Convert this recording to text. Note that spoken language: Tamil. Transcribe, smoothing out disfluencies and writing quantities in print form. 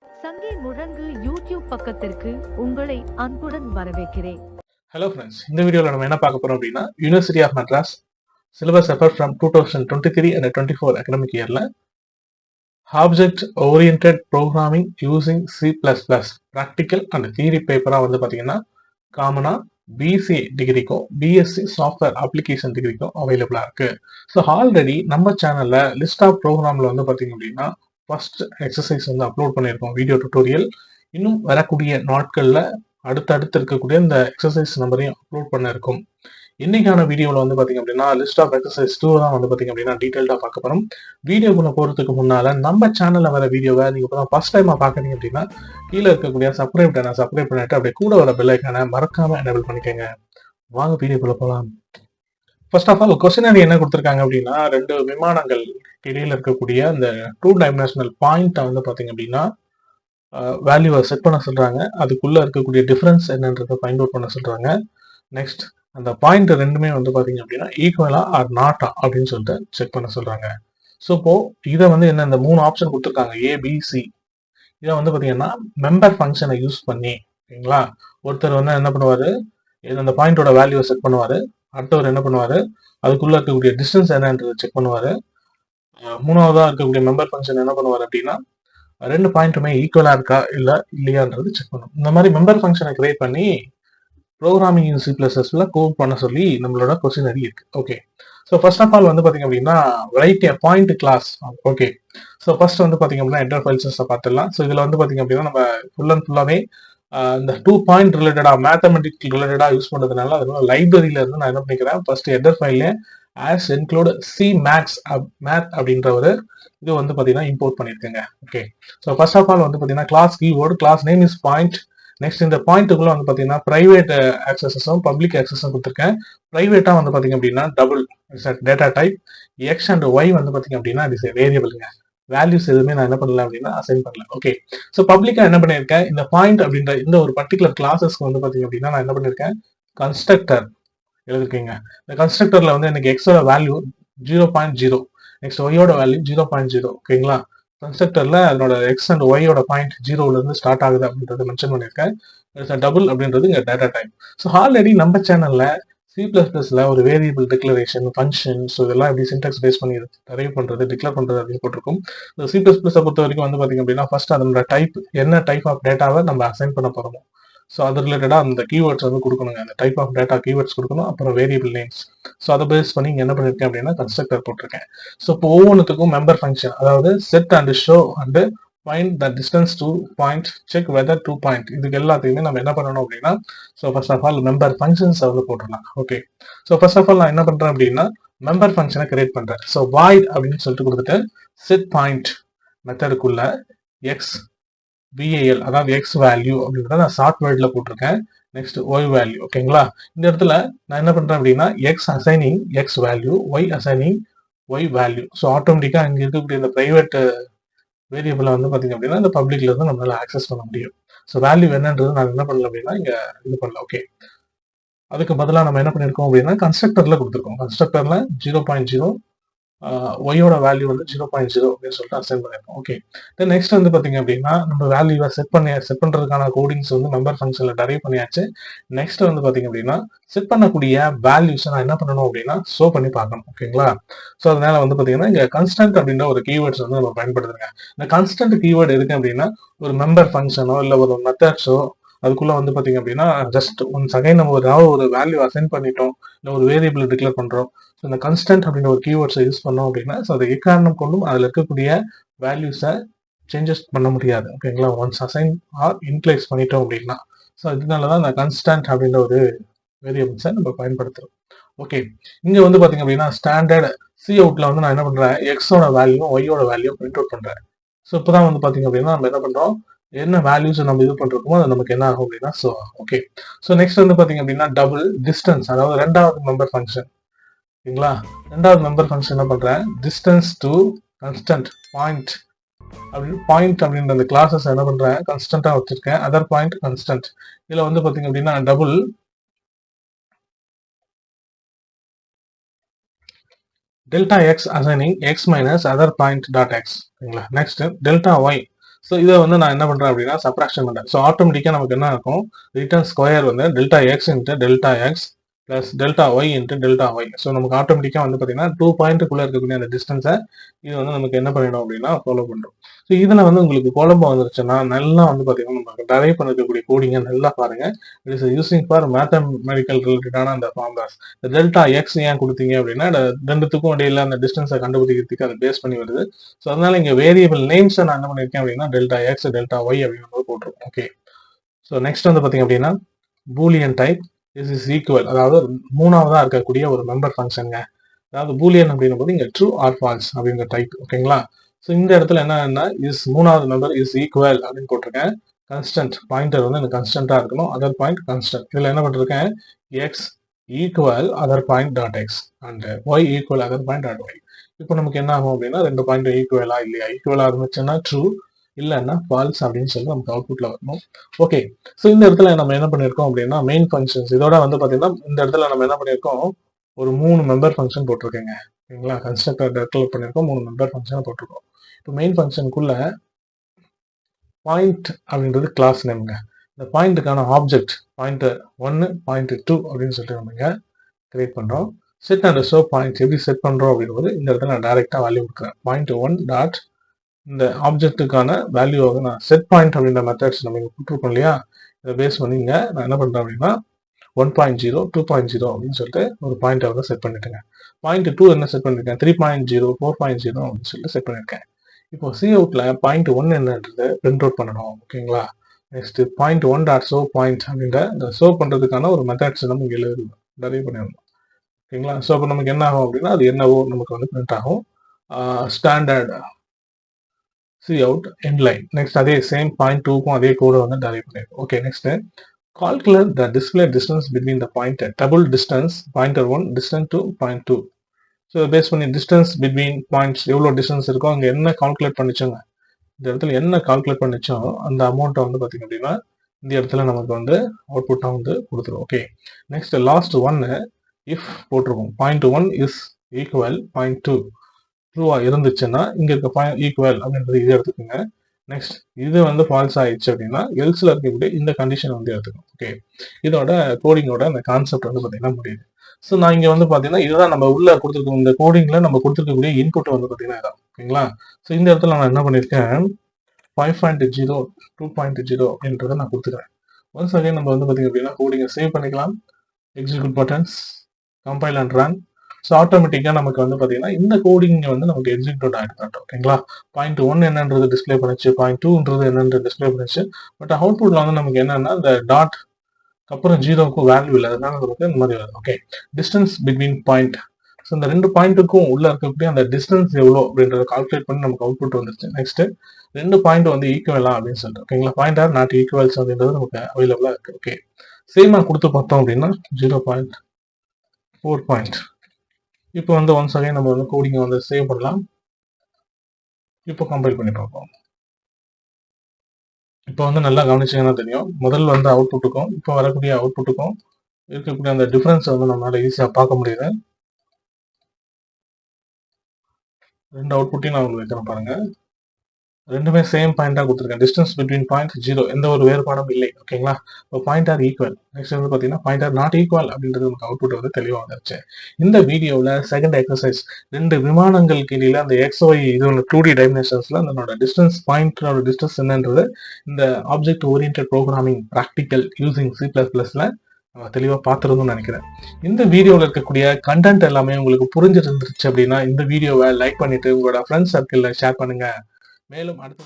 சங்கே முழங்கு யூடியூப் பக்கத்திற்கு உங்களை அன்புடன் வரவேற்கிறேன். ஹலோ ஃப்ரெண்ட்ஸ், இந்த வீடியோவில் நம்ம என்ன பார்க்க போறோம் அப்படின்னா, யூனிவர்சிட்டி ஆஃப் மெட்ராஸ் சிலபஸ் எஃபர் ஃப்ரம் 2023 and 24 அகடமிக் இயர்ல object oriented programming using C++ practical and theory பேப்பரா வந்து பாத்தீங்கன்னா காமனா பிசிஏ டிகிரிக்கும் பிஎஸ்சி சாஃப்ட்வேர் அப்ளிகேஷன் டிகிரிக்கும் அவைலபிளா இருக்கு. ஸோ ஆல்ரெடி நம்ம சேனல்ல லிஸ்ட் ஆஃப் ப்ரோக்ராம்ல வந்து பாத்தீங்க அப்படின்னா ஃபர்ஸ்ட் எக்ஸசைஸ் வந்து அப்லோட் பண்ணியிருக்கோம், வீடியோ டுட்டோரியல். இன்னும் வரக்கூடிய நாட்கள்ல அடுத்தடுத்து இருக்கக்கூடிய இந்த எக்ஸசைஸ் நம்பரையும் அப்லோட் பண்ண இருக்கும். இன்னைக்கான வீடியோவில் வந்து பாத்தீங்க அப்படின்னா லிஸ்ட் ஆஃப் எக்ஸசைஸ் 2 தான் வந்து பாத்தீங்க அப்படின்னா டீடைல்டா பார்க்க போறோம். வீடியோக்குள்ள போறதுக்கு முன்னால நம்ம சேனல்ல வர வீடியோவை நீங்க இப்பதான் ஃபர்ஸ்ட் டைமா பாக்குறீங்க அப்படின்னா கீழே இருக்கக்கூடிய சப்ஸ்கிரைப் பண்ணிட்டு அப்படியே கூட வர பெல் ஐக்கானை மறக்காம எனேபிள் பண்ணிக்கோங்க. வாங்க வீடியோக்குள்ள போலாம். ஃபர்ஸ்ட் ஆஃப் ஆல் கொஸ்டினரி என்ன கொடுத்துருக்காங்க அப்படின்னா, ரெண்டு விமானங்கள் இடையில இருக்கக்கூடிய அந்த 2 டைமென்ஷனல் பாயிண்ட்டை வந்து பாத்தீங்க அப்படின்னா வேல்யூவை செட் பண்ண சொல்றாங்க. அதுக்குள்ள இருக்கக்கூடிய டிஃபரன்ஸ் என்னன்றதை ஃபைண்ட் அவுட் பண்ண சொல்றாங்க. நெக்ஸ்ட் அந்த பாயிண்ட் ரெண்டுமே வந்து பாத்தீங்க அப்படின்னா ஈக்குவலா ஆர் நாட்டா அப்படின்னு சொல்லிட்டு செக் பண்ண சொல்றாங்க. ஸோ இப்போ இதை வந்து என்ன இந்த 3 ஆப்ஷன் கொடுத்துருக்காங்க, ஏபிசி. இதை வந்து பாத்தீங்கன்னா மெம்பர் ஃபங்க்ஷனை யூஸ் பண்ணி, ஓகேங்களா, ஒருத்தர் வந்து என்ன பண்ணுவாரு, அந்த பாயிண்டோட வேல்யூவை செட் பண்ணுவாரு. அடுத்தவர் என்ன பண்ணுவாரு, அதுக்குள்ள இருக்கக்கூடிய டிஸ்டன்ஸ் என்னன்றதை செக் பண்ணுவாரு. மூணாவதா இருக்கக்கூடிய மெம்பர் ஃபங்க்ஷன் என்ன பண்ணுவாரு அப்படின்னா ரெண்டு பாயிண்ட்டுமே ஈக்குவலா இருக்கா இல்லையான்றது செக் பண்ணும். இந்த மாதிரி மெம்பர் ஃபங்க்ஷனை கிரியேட் பண்ணி ப்ரோக்ராமிங் இன் C++ல கோட் பண்ண சொல்லி நம்மளோட கொஸ்டினரி இருக்கு. Okay, so first of all வந்து பாத்தீங்க அப்படின்னா write a point class. Okay, so first வந்து பாத்தீங்க அப்படின்னா ஹெடர் ஃபைல்ஸ் பார்த்துடலாம். ஸோ இதுல வந்து பாத்தீங்க அப்படின்னா நம்ம ஃபுல் அண்ட் ஃபுல்லாவே இந்த 2 பாயிண்ட் ரிலேட்டடா மேத்தமெட்டிக் ரிலேட்டடா யூஸ் பண்றதுனால அதனால லைப்ரரியில இருந்து நான் என்ன பண்ணிக்கிறேன், ஃபர்ஸ்ட் ஹெடர் ஃபைல்ல as include C max math அப்படின்ற ஒரு இது வந்து பாத்தீங்கன்னா இம்போர்ட் பண்ணிருக்கேங்க. Okay, so first of all வந்து பாத்தீங்கன்னா class keyword, class name is point. Next இந்த பாயிண்ட்டுக்குள்ள வந்து பாத்தீங்கன்னா பிரைவேட் ஆக்சஸஸும் பப்ளிக் ஆக்சஸும் கொடுத்துருக்கேன். பிரைவேட்டா வந்து பாத்தீங்க அப்படின்னா double data type, X and Y வந்து பாத்தீங்க அப்படின்னா இது வேரியபிளுங்க. வேல்யூஸ் எதுவுமே நான் என்ன பண்ணல அப்படின்னா அசைன் பண்ணல. ஓகே, ஸோ பப்ளிக்கா என்ன பண்ணியிருக்கேன், இந்த பாயிண்ட் அப்படின்ற இந்த ஒரு பர்டிகுலர் கிளாஸஸ்க்கு வந்து பாத்தீங்க அப்படின்னா நான் என்ன பண்ணியிருக்கேன், கன்ஸ்ட்ரக்டர் எழுதிருக்கீங்க. இந்த கன்ஸ்ட்ரக்டர்ல வந்து எனக்கு எக்ஸோட வேல்யூ 0.0, நெக்ஸ்ட் ஒய்யோட வேல்யூ 0.0. ஓகேங்களா, கன்ஸ்ட்ரக்டர்ல அதனோட எக்ஸ் அண்ட் ஒய்யோட பாயிண்ட் 0ல இருந்து ஸ்டார்ட் ஆகுது அப்படின்றத மென்ஷன் பண்ணியிருக்கேன். டபுள் அப்படின்றது இங்க டேட்டா டைப். ஸோ ஆல்ரெடி நம்ம சேனல்ல C++ல ஒரு வேரியபிள் டிக்ளரேஷன், ஃபங்க்ஷன், ஸோ இதெல்லாம் எப்படி சின்டாக்ஸ் பேஸ் பண்ணி டெரைவ் பண்றது, டிக்ளேர் பண்றது அப்படின்னு போட்டிருக்கும். C++ பொறுத்த வரைக்கும் வந்து பாத்தீங்க அப்படின்னா ஃபர்ஸ்ட் அதனோட டைப், என்ன டைப் ஆஃப் டேட்டாவை நம்ம அசைன் பண்ண போறோமோ ஸோ அது ரிலேட்டடா அந்த கீவேர்ட்ஸ் வந்து கொடுக்கணுங்க. அந்த டைப் ஆஃப் டேட்டா கீவேர்ட்ஸ் கொடுக்கணும், அப்புறம் வேரியபிள் நேம்ஸ். ஸோ அதை பேஸ் பண்ணி இங்க என்ன பண்ணிருக்கேன் அப்படின்னா கன்ஸ்ட்ரக்டர் போட்டிருக்கேன். ஸோ இப்போ ஒவ்வொன்றுத்துக்கும் மெம்பர் ஃபங்க்ஷன், அதாவது set and show and find the distance to point, check whether to point, இதுக்கு எல்லாத்தையுமே நம்ம என்ன பண்ணணும் அப்படின்னா so first of all member functions வந்து போட்டுடலாம். Okay, so first of all நான் என்ன பண்றேன் அப்படின்னா மெம்பர் ஃபங்க்ஷனை கிரியேட் பண்றேன். ஸோ void அப்படின்னு சொல்லிட்டு கொடுத்துட்டு செட் பாயிண்ட் மெத்தடுக்குள்ள எக்ஸ் VAL, அதாவது எக்ஸ் வேல்யூ அப்படின்றத நான் ஷார்ட் வேர்ட்ல போட்டிருக்கேன். Next Y value. ஓகேங்களா, இந்த இடத்துல நான் என்ன பண்றேன் அப்படின்னா X assigning X value, Y assigning Y value. So ஆட்டோமேட்டிக்கா இங்க இருக்கக்கூடிய இந்த பிரைவேட் வேரியபிளை வந்து பாத்தீங்க அப்படின்னா இந்த பப்ளிக்ல இருந்து நம்மளால ஆக்சஸ் பண்ண முடியும். ஸோ வேல்யூ என்னன்றது நான் என்ன பண்ணல அப்படின்னா இங்க இது பண்ணல. ஓகே, அதுக்கு பதிலாக நம்ம என்ன பண்ணிருக்கோம் அப்படின்னா கன்ஸ்ட்ரக்டர்ல கொடுத்துருக்கோம். கன்ஸ்ட்ரக்டர்ல 0.0, ஒய்யோட வேல்யூ வந்து 0.0 அப்படின்னு சொல்லிட்டு அசைன் பண்ணிருக்கோம். ஓகே, தென் நெக்ஸ்ட் வந்து பாத்தீங்க அப்படின்னா நம்ம வேல்யூவை செட் பண்றதுக்கான கோடிங்ஸ் வந்து மெம்பர் ஃபங்க்ஷன்ல டரைவ் பண்ணியாச்சு. நெக்ஸ்ட் வந்து பாத்தீங்க அப்படின்னா செட் பண்ணக்கூடிய வேல்யூஸ் நான் என்ன பண்ணணும் அப்படின்னா ஷோ பண்ணி பார்க்கணும். ஓகேங்களா, ஸோ அதனால வந்து பாத்தீங்கன்னா இங்க கன்ஸ்டன்ட் அப்படின்ற ஒரு கீவேர்ட்ஸ் வந்து நம்ம பயன்படுத்துங்க. இந்த கன்ஸ்டன்ட் கீவேர்டு எதுக்கு அப்படின்னா ஒரு மெம்பர் ஃபங்க்ஷனோ இல்ல ஒரு மெத்தட்ஸோ அதுக்குள்ள வந்து பாத்தீங்க அப்படின்னா ஜஸ்ட் ஒன் செகண்ட் நம்ம ஒரு வேல்யூ அசைன் பண்ணிட்டோம், இல்லை ஒரு வேரியபிள் டிக்ளேர் பண்றோம். இந்த கன்ஸ்டன்ட் அப்படின்ற ஒரு கீவேர்ட்ஸை யூஸ் பண்ணோம் அப்படின்னா ஸோ அதை எக்காரணம் கொண்டும் அதில் இருக்கக்கூடிய வேல்யூஸை சேஞ்சஸ் பண்ண முடியாது. ஓகேங்களா, ஒன்ஸ் அசைன் ஆர் இன்க்ளைஸ் பண்ணிட்டோம் அப்படின்னா ஸோ இதனால தான் இந்த கன்ஸ்டன்ட் அப்படின்ற ஒரு வேரியபிள்ஸை நம்ம பயன்படுத்துறோம். ஓகே, இங்க வந்து பாத்தீங்க அப்படின்னா ஸ்டாண்டர்ட் சி அவுட்ல வந்து நான் என்ன பண்றேன், எக்ஸோட வேல்யூ ஒய்யோட வேல்யூ பிரிண்ட் அவுட் பண்றேன். ஸோ இப்போதான் வந்து பாத்தீங்க அப்படின்னா நம்ம என்ன பண்றோம், என்ன வேல்யூஸ் நம்ம இது பண்றோமோ அது நமக்கு என்ன ஆகும் அப்படின்னா ஸோ ஓகே. ஸோ நெக்ஸ்ட் வந்து பாத்தீங்க அப்படின்னா டபுள் டிஸ்டன்ஸ், அதாவது ரெண்டாவது மெம்பர் ஃபங்க்ஷன். ஓகேங்களா, ரெண்டாவது மெம்பர் ஃபங்க்ஷன் என்ன பண்றேன், டிஸ்டன்ஸ் டு கன்ஸ்டன்ட் பாயிண்ட் அப்படின்னு பாயிண்ட் அப்படின்ற அந்த கிளாஸஸ் என்ன பண்றேன் கன்ஸ்டன்டா வச்சிருக்கேன். Other point constant. இதுல வந்து பாத்தீங்க அப்படின்னா double delta X assigning X minus other point dot X. ஓகேங்களா, நெக்ஸ்ட் டெல்டா ஒய். ஸோ இதை வந்து நான் என்ன பண்றேன் அப்படின்னா சப்ராக்ஷன் பண்றேன். ஸோ ஆட்டோமேட்டிக்கா நமக்கு என்ன இருக்கும், ரிட்டர்ன் ஸ்கொயர் வந்து delta X into delta X plus delta Y into delta Y. So நமக்கு ஆட்டோமேட்டிக்கா வந்து பாத்தீங்கன்னா 2 பாயிண்ட்டுக்குள்ள இருக்கக்கூடிய அந்த டிஸ்டன்ஸை இது வந்து நமக்கு என்ன பண்ணிடும் அப்படின்னா ஃபாலோ பண்றோம். ஸோ இதுல வந்து உங்களுக்கு குழம்பு வந்துருச்சுன்னா நல்லா வந்து பாத்தீங்கன்னா நம்ம டரைவ் பண்ணிருக்கக்கூடிய கோடிங்கை நல்லா பாருங்க. It is using for mathematical ரிலேட்டடான அந்த ஃபார்முலாஸ். டெல்டா எக்ஸ் ஏன் கொடுத்தீங்க அப்படின்னா ரெண்டுத்துக்கும் இடையில அந்த டிஸ்டன்ஸை கண்டுபிடிக்கிறதுக்கு அதை பேஸ் பண்ணி வருது. ஸோ அதனால இங்க வேரியபிள் நேம்ஸை நான் என்ன பண்ணிருக்கேன் அப்படின்னா டெல்டா எக்ஸ் டெல்டா ஒய் அப்படின்னு போட்டிருக்கோம். ஓகே. ஸோ நெக்ஸ்ட் வந்து பாத்தீங்க அப்படின்னா Boolean type this is equal, அதாவது மூணாவதா இருக்கக்கூடிய ஒரு மெம்பர் ஃபங்க்ஷனுங்க. அதாவது பூலியன் அப்படின்னும் போது இங்க ட்ரூ ஆர் ஃபால்ஸ் அப்படிங்கிற டைப். ஓகேங்களா. ஸோ இந்த இடத்துல என்னன்னா இஸ் மூணாவது மெம்பர் இஸ் ஈக்குவல் அப்படின்னு போட்டிருக்கேன். கன்ஸ்டன்ட் பாயிண்டர் வந்து எனக்கு கன்ஸ்டன்டா இருக்கணும். Other point constant. இதுல என்ன பண்ணிருக்கேன், X equal other point dot X and Y equal other point dot Y. இப்போ நமக்கு என்ன ஆகும் அப்படின்னா 2 பாயிண்ட் ஈக்குவலா இல்லையா, ஈக்குவலா இருந்துச்சுன்னா ட்ரூ, இல்லைன்னா ஃபால்ஸ் அப்படின்னு சொல்லி நமக்கு அவுட்புட்ல வரணும். ஓகே. ஸோ இந்த இடத்துல நம்ம என்ன பண்ணிருக்கோம் அப்படின்னா மெயின் ஃபங்க்ஷன்ஸ் இதோட வந்து பாத்தீங்கன்னா இந்த இடத்துல நம்ம என்ன பண்ணிருக்கோம், ஒரு 3 மெம்பர் ஃபங்க்ஷன் போட்டிருக்கேங்க. ஓகேங்களா. கன்ஸ்ட்ரக்டர் டெக்ளேர் பண்ணிருக்கோம், 3 மெம்பர் ஃபங்க்ஷன் போட்டிருக்கோம். இப்போ மெயின் ஃபங்க்ஷனுக்குள்ள பாயிண்ட் அப்படின்றது கிளாஸ் நேம்ங்க. இந்த பாயிண்ட்டுக்கான ஆப்ஜெக்ட் பாயிண்டர் 1 பாயிண்ட் 2 அப்படின்னு சொல்லிட்டு நம்ம கிரியேட் பண்றோம். செட் அண்ட் ஷோ பாயிண்ட் எப்படி செட் பண்றோம் அப்படின்றது இந்த இடத்துல நான் டைரக்டா வேல்யூ கொடுக்குறேன். பாயிண்ட் 1 டாட் இந்த ஆப்ஜெக்ட்டுக்கான வேல்யூவாக நான் செட் பாயிண்ட் அப்படின்ற மெத்தட்ஸ் நம்ம இங்கே கொடுத்துருக்கோம் இல்லையா, இதை பேஸ் பண்ணிங்க நான் என்ன பண்றேன் அப்படின்னா 1.0 2.0 அப்படின்னு சொல்லிட்டு ஒரு பாயிண்ட் வந்து செட் பண்ணிட்டேங்க. பாயிண்ட் 2 என்ன செட் பண்ணிருக்கேன், 3.0 4.0 அப்படின்னு சொல்லிட்டு செட் பண்ணிருக்கேன். இப்போ சி அவுட்ல பாயிண்ட் 1 என்னன்றது பிரிண்ட் அவுட் பண்ணணும். ஓகேங்களா. Next point 1 dot show point அப்படின்ற இந்த ஷோ பண்றதுக்கான ஒரு மெத்தட்ஸ் நம்ம இங்கே டெரைவ் பண்ணிடணும். ஓகேங்களா. ஸோ அப்போ நமக்கு என்ன ஆகும் அப்படின்னா அது என்னவோ நமக்கு வந்து பிரிண்ட் ஆகும். Standard C out end line. Next அதே சேம் பாயிண்ட் 2க்கும் அதே கோடு வந்து டெரைவ் பண்ணிருக்கோம். Okay. Next calculate the display distance between the pointer double distance pointer 1 distance to point 2. So பேஸ் பண்ணி டிஸ்டன்ஸ் பிட்வீன் பாயிண்ட்ஸ் எவ்வளோ டிஸ்டன்ஸ் இருக்கோ அங்கே என்ன கால்குலேட் பண்ணிச்சோங்க, இந்த இடத்துல என்ன கால்குலேட் பண்ணிச்சோ அந்த அமௌண்ட்டை வந்து பார்த்தீங்க அப்படின்னா இந்த இடத்துல நமக்கு வந்து அவுட்புட்டாக வந்து கொடுத்துரும். ஓகே. நெக்ஸ்ட் லாஸ்ட் ஒன்னு இஃப் போட்டிருக்கோம். பாயிண்ட் 1 இஸ் ஈக்குவல் பாயிண்ட் 2 ட்ரூவா இருந்துச்சுன்னா இங்க இருக்க பாயிண்ட் ஈக்குவல் அப்படின்றது இது எடுத்துக்கோங்க. நெக்ஸ்ட் இது வந்து ஃபால்ஸ் ஆயிடுச்சு அப்படின்னா எல்ஸ்ல இருக்கக்கூடிய இந்த கண்டிஷன் வந்து எடுத்துக்கணும். ஓகே. இதோட கோடிங்கோட அந்த கான்செப்ட் வந்து பார்த்தீங்கன்னா முடியுது. ஸோ நான் இங்க வந்து பார்த்தீங்கன்னா இதுதான் நம்ம உள்ள கொடுத்துருக்கோம். இந்த கோடிங்ல நம்ம கொடுத்துருக்கக்கூடிய இன்புட் வந்து பார்த்தீங்கன்னா இதான். ஓகேங்களா. ஸோ இந்த இடத்துல நான் என்ன பண்ணியிருக்கேன் 5.0 2.0 அப்படின்றத நான் கொடுத்துக்கிறேன். ஒன்ஸ் அகைன் நம்ம வந்து பார்த்தீங்க அப்படின்னா கோடிங்கை சேவ் பண்ணிக்கலாம். Execute buttons, compile and run. So ஆட்டோமேட்டிக்காக நமக்கு வந்து பார்த்தீங்கன்னா இந்த கோடிங் வந்து நமக்கு எக்ஸிக்யூட் ஆகிட்டு. ஓகேங்களா. பாயிண்ட் 1 என்னன்றது டிஸ்பிளே பண்ணிச்சு, பாயிண்ட் 2ன்றது என்னன்றது டிஸ்பிளே பண்ணிச்சு. பட் அவுட்புட்ல வந்து நமக்கு என்னன்னா இந்த டாட் அப்புறம் 0க்கும் வேல்யூ இல்லை, அதனால நமக்கு இந்த மாதிரி வருது. Okay. Distance between point. So இந்த 2 பாயிண்ட்டுக்கும் உள்ள இருக்கக்கூடிய அந்த டிஸ்டன்ஸ் எவ்வளோ அப்படின்றத கால்குலேட் பண்ணி நமக்கு அவுட்புட் வந்துருச்சு. நெக்ஸ்ட் 2 பாயிண்ட் வந்து ஈக்குவலா அப்படின்னு சொல்லிட்டு. ஓகேங்களா. பாயிண்ட் ஆர் நாட் ஈக்குவல்ஸ் அப்படின்றது நமக்கு அவைலபிளா இருக்கு. ஓகே. சேமா கொடுத்து பார்த்தோம் அப்படின்னா 0.4 பாயிண்ட். இப்போ வந்து ஒன்ஸ் அகைன் நம்ம வந்து கோடிங்கை வந்து சேவ் பண்ணலாம். இப்போ கம்பைல் பண்ணி பார்ப்போம். இப்போ வந்து நல்லா கவனிச்சீங்கன்னா தெரியும், முதல் வந்து அவுட்புட்டுக்கும் இப்போ வரக்கூடிய அவுட்புட்டுக்கும் இருக்கக்கூடிய அந்த டிஃபரன்ஸ் வந்து நம்மளால ஈஸியா பார்க்க முடியுது. 2 அவுட்புட்டையும் நான் உங்களுக்கு வைக்கிறேன் பாருங்க. ரெண்டுமே சேம் பாயிண்டா கொடுத்துருக்கேன். டிஸ்டன்ஸ் பிட்வீன் பாயிண்ட் 0, எந்த ஒரு வேறுபாடும் இல்லை. ஓகேங்களா. இப்போ பாயிண்ட் ஆர் ஈக்குவல். நெக்ஸ்ட் வந்து பார்த்தீங்கன்னா பாயிண்ட் ஆர் நாட் ஈக்குவல் அப்படின்றது நமக்கு அவுட்புட் வந்து தெளிவாக வந்துருச்சு. இந்த வீடியோவில் செகண்ட் எக்ஸசைஸ் 2 விமானங்களுக்கு இடையில அந்த XY இது ஒன்று 2D டைமென்ஷன்ஸ்ல அதனோட டிஸ்டன்ஸ் பாயிண்டோட டிஸ்டன்ஸ் என்னன்றது இந்த object oriented programming practical using C++ல நம்ம தெளிவாக பார்த்துருந்தோம்னு நினைக்கிறேன். இந்த வீடியோவில் இருக்கக்கூடிய கண்டென்ட் எல்லாமே உங்களுக்கு புரிஞ்சிருந்துருச்சு அப்படின்னா இந்த வீடியோவை லைக் பண்ணிட்டு உங்களோட ஃப்ரெண்ட்ஸ் சர்க்கிளில் ஷேர் பண்ணுங்க. மேலும் அடுத்த